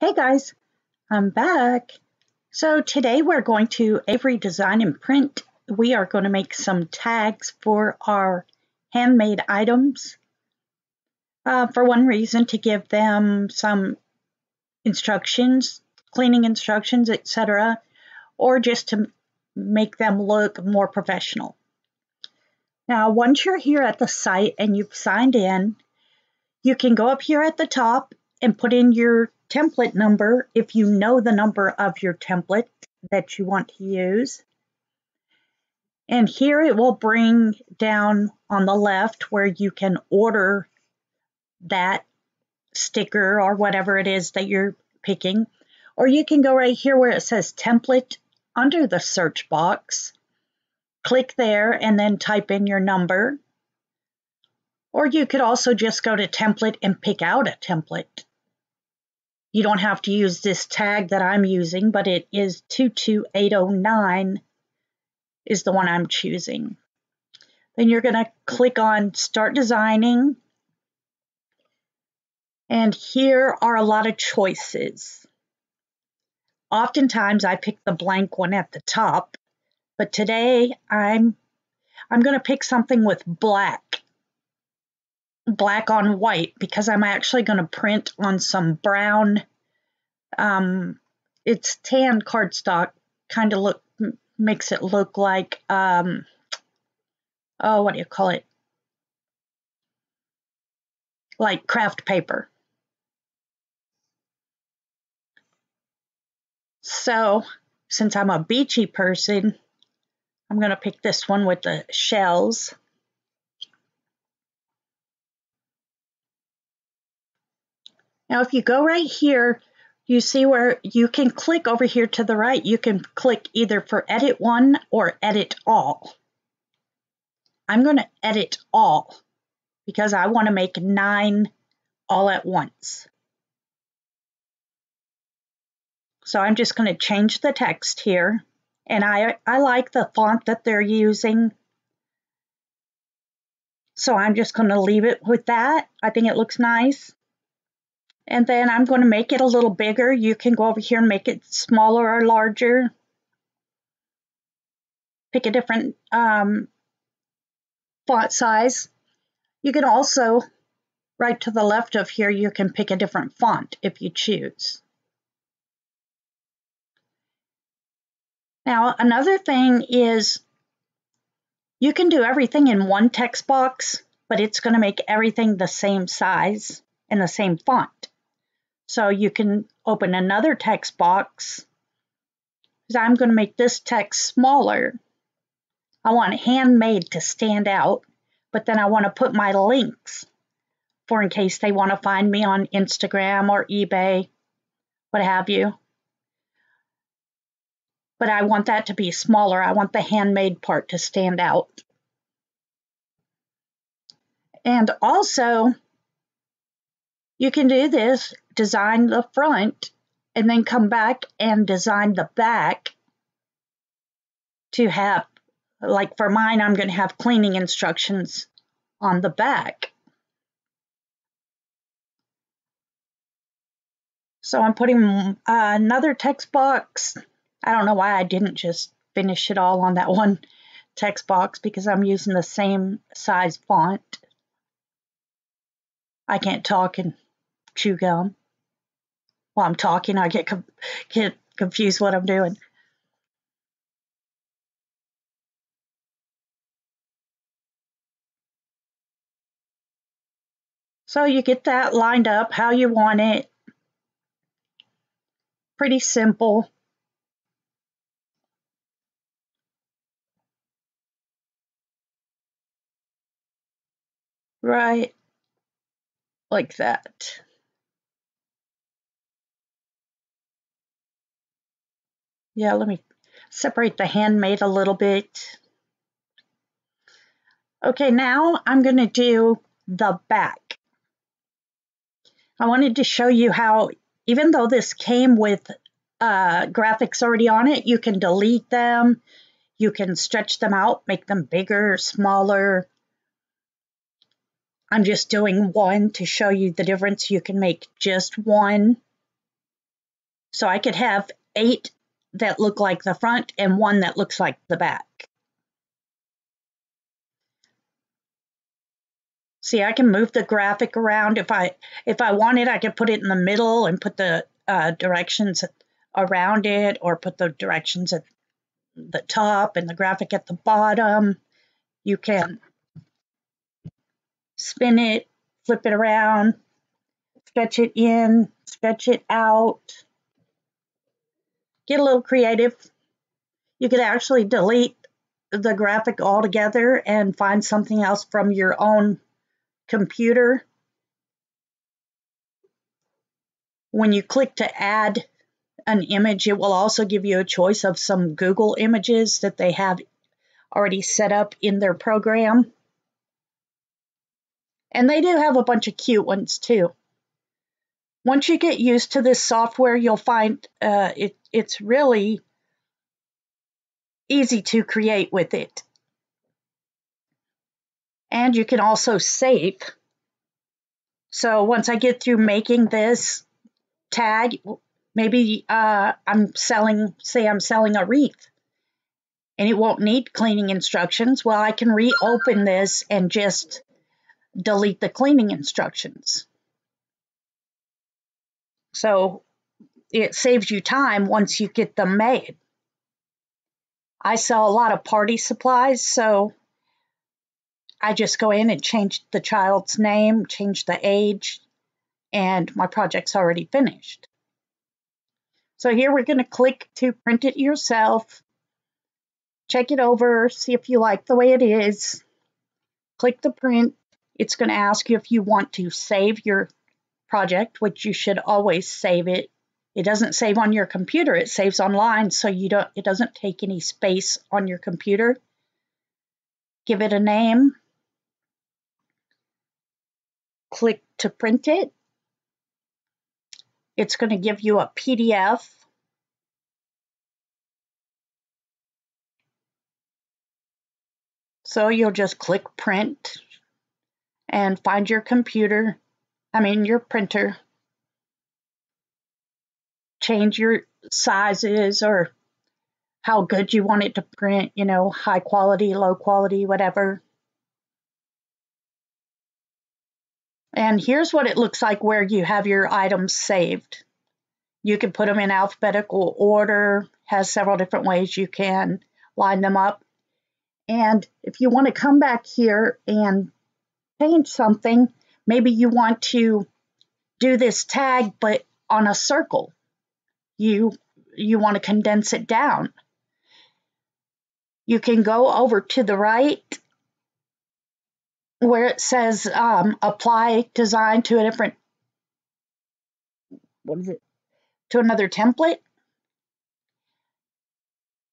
Hey guys, I'm back. So today we're going to Avery Design and Print. We are going to make some tags for our handmade items. For one reason, to give them some instructions, cleaning instructions, etc., or just to make them look more professional. Now, once you're here at the site and you've signed in, you can go up here at the top and put in your template number if you know the number of your template that you want to use. And here it will bring down on the left where you can order that sticker or whatever it is that you're picking. Or you can go right here where it says template under the search box. Click there and then type in your number. Or you could also just go to template and pick out a template. You don't have to use this tag that I'm using, but it is 22809 is the one I'm choosing. Then you're going to click on Start Designing. And here are a lot of choices. Oftentimes I pick the blank one at the top, but today I'm going to pick something with black on white, because I'm actually going to print on some brown, it's tan cardstock, kind of makes it look like, what do you call it? Like craft paper. So since I'm a beachy person, I'm going to pick this one with the shells. Now, if you go right here, you see where you can click over here to the right. You can click either for edit one or edit all. I'm going to edit all because I want to make 9 all at once. So I'm just going to change the text here. And I like the font that they're using. So I'm just going to leave it with that. I think it looks nice. And then I'm going to make it a little bigger. You can go over here and make it smaller or larger. Pick a different font size. You can also, right to the left of here, you can pick a different font if you choose. Now, another thing is you can do everything in one text box, but it's going to make everything the same size and the same font. So you can open another text box. I'm going to make this text smaller. I want handmade to stand out, but then I want to put my links for in case they want to find me on Instagram or eBay, what have you. But I want that to be smaller. I want the handmade part to stand out. And also, you can do this, design the front, and then come back and design the back to have, like for mine, I'm going to have cleaning instructions on the back. So I'm putting another text box. I don't know why I didn't just finish it all on that one text box, because I'm using the same size font. I can't talk and chew gum. While I'm talking, I get confused what I'm doing. So you get that lined up how you want it. Pretty simple. Right, like that. Yeah, let me separate the handmade a little bit. Okay, now I'm going to do the back. I wanted to show you how, even though this came with graphics already on it, you can delete them, you can stretch them out, make them bigger, smaller. I'm just doing one to show you the difference. You can make just one. So I could have 8 that look like the front and 1 that looks like the back. See, I can move the graphic around. If I wanted, I could put it in the middle and put the directions around it, or put the directions at the top and the graphic at the bottom. You can spin it, flip it around, stretch it in, stretch it out. Get a little creative. You could actually delete the graphic altogether and find something else from your own computer. When you click to add an image, it will also give you a choice of some Google images that they have already set up in their program. And they do have a bunch of cute ones too. Once you get used to this software, you'll find it's really easy to create with it. And you can also save. So once I get through making this tag, maybe I'm selling a wreath, and it won't need cleaning instructions. Well, I can reopen this and just delete the cleaning instructions. So it saves you time once you get them made. I sell a lot of party supplies, so I just go in and change the child's name, change the age, and my project's already finished. So here we're going to click to print it yourself. Check it over, see if you like the way it is. Click the print. It's going to ask you if you want to save your project, which you should always save it. It doesn't save on your computer, it saves online, so it doesn't take any space on your computer. Give it a name. Click to print it. It's going to give you a PDF. So you'll just click print and find your your printer. Change your sizes or how good you want it to print, high quality, low quality, whatever. And here's what it looks like where you have your items saved. You can put them in alphabetical order, has several different ways you can line them up. And if you want to come back here and change something, maybe you want to do this tag but on a circle. You want to condense it down. You can go over to the right where it says apply design to a different, to another template.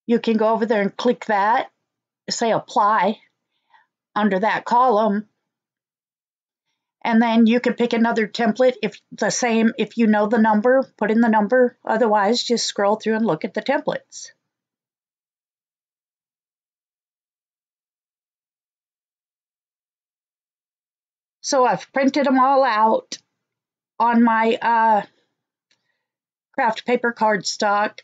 You can go over there and click that, say apply under that column, and then you can pick another template if you know the number, put in the number. Otherwise, just scroll through and look at the templates. So I've printed them all out on my craft paper cardstock.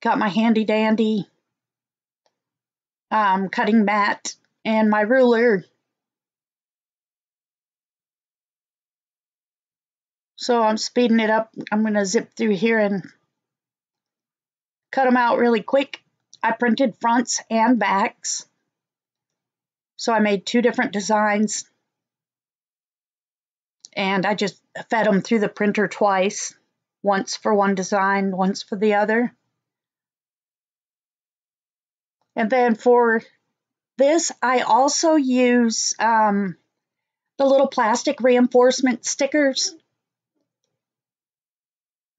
Got my handy dandy cutting mat and my ruler. So I'm speeding it up. I'm going to zip through here and cut them out really quick. I printed fronts and backs. So I made 2 different designs. And I just fed them through the printer twice. Once for one design, once for the other. And then for this, I also use the little plastic reinforcement stickers.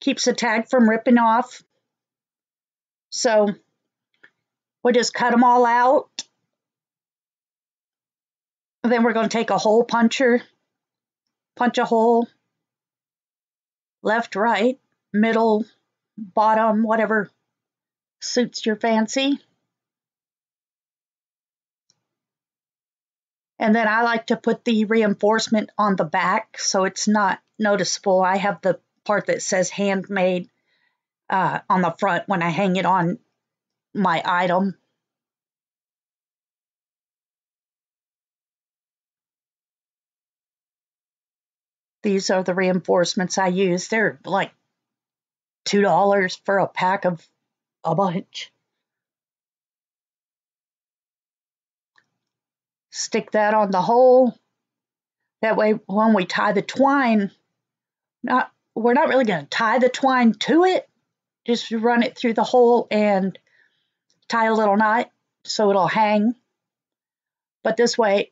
Keeps the tag from ripping off. So we'll just cut them all out. And then we're going to take a hole puncher, punch a hole, left, right, middle, bottom, whatever suits your fancy. And then I like to put the reinforcement on the back so it's not noticeable. I have the part that says handmade on the front when I hang it on my item. These are the reinforcements I use. They're like $2 for a pack of a bunch. Stick that on the hole. That way when we tie the twine, we're not really going to tie the twine to it. Just run it through the hole and tie a little knot so it'll hang. But this way,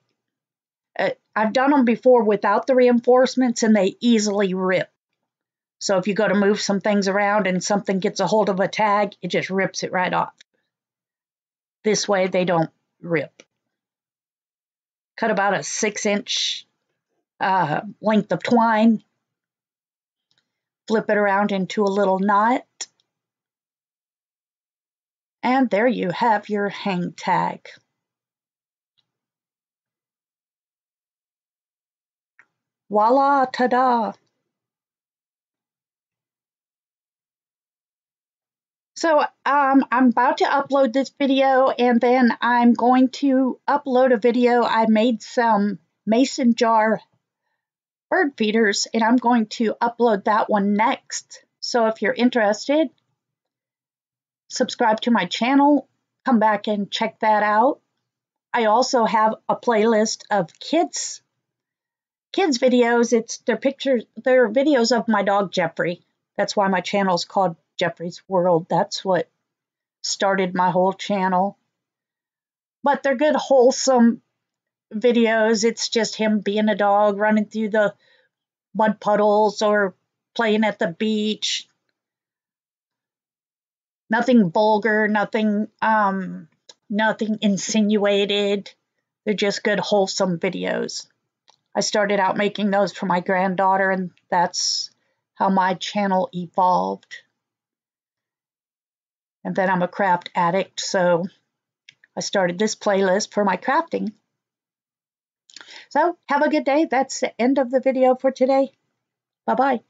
I've done them before without the reinforcements and they easily rip. So if you go to move some things around and something gets a hold of a tag, it just rips it right off. This way they don't rip. Cut about a 6-inch length of twine. Flip it around into a little knot. And there you have your hang tag. Voila, ta-da! So I'm about to upload this video, and then I'm going to upload a video. I made some mason jar bird feeders, and I'm going to upload that one next. So if you're interested, subscribe to my channel, come back and check that out. I also have a playlist of kids videos. They're videos of my dog Jeffrey. That's why my channel is called Jeffrey's World. That's what started my whole channel. But they're good, wholesome videos. It's just him being a dog, running through the mud puddles or playing at the beach. Nothing vulgar, nothing insinuated. They're just good, wholesome videos. I started out making those for my granddaughter, and that's how my channel evolved. And then I'm a craft addict, so I started this playlist for my crafting. So have a good day. That's the end of the video for today. Bye-bye.